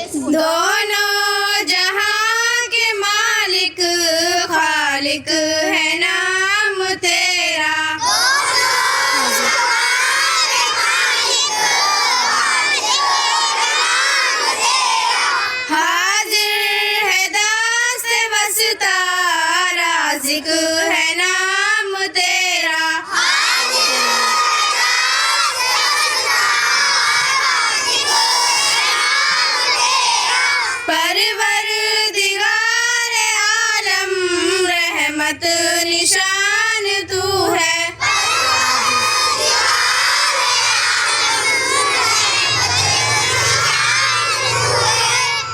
दोनों जहां के मालिक खालिक है नाम तेरा। हाजिर है दास्ते वस्ता राज़िक है नाम तेरा। परवरदिगार आलम रहमत निशान तू है।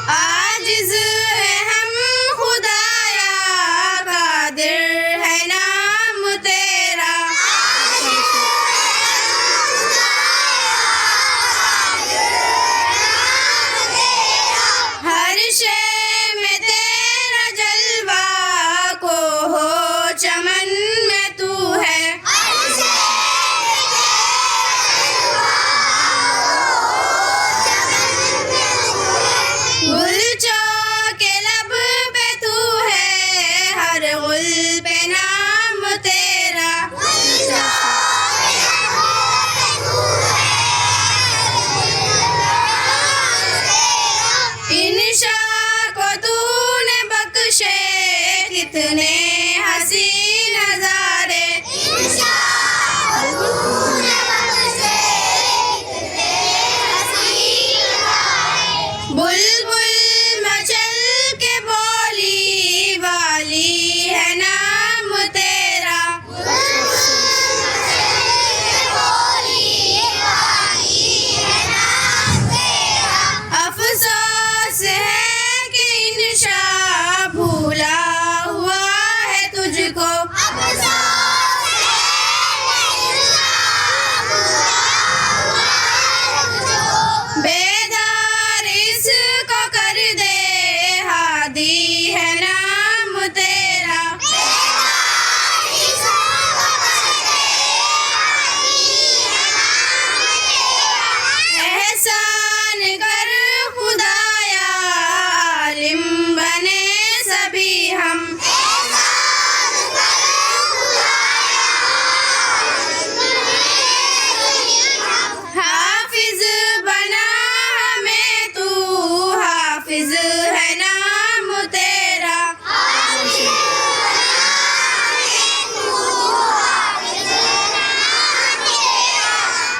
आजिज़ है हम खुदाया कादिर है नाम तेरा। हर शे में तेरा जलवा को हो चमन में तू है। गुलचों के लब पे तू है हर गुल पे नाम तेरा। इंशा को तूने बख्शे कितने हसी नजारे। बुलबुल मचल के बोली वाली है नाम तेरा। अफसोस है कि इंशा भूला हुआ है तुझको। बेदार इसको कर दे हादी है नाम तेरा। एहसान कर खुदाया आलिम बने सभी हम। हाफिज बना हमें तू हाफिज है नाम तेरा।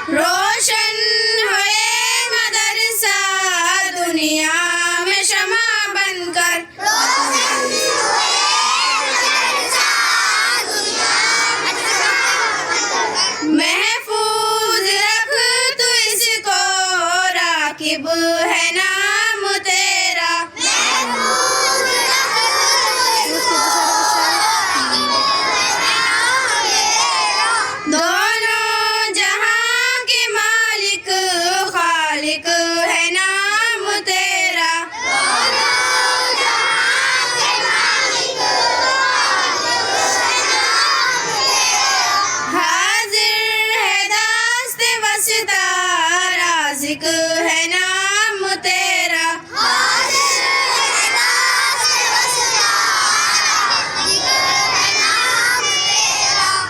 रोशन होए मदरसा दुनिया में शमा बनकर। महफूज रख तू इसको राकिब है नाम तेरा। दोनों जहां के मालिक खालिक है नाम तेरा। हाजिर है दास्ते वस्ता राज़िक है नाम तेरा।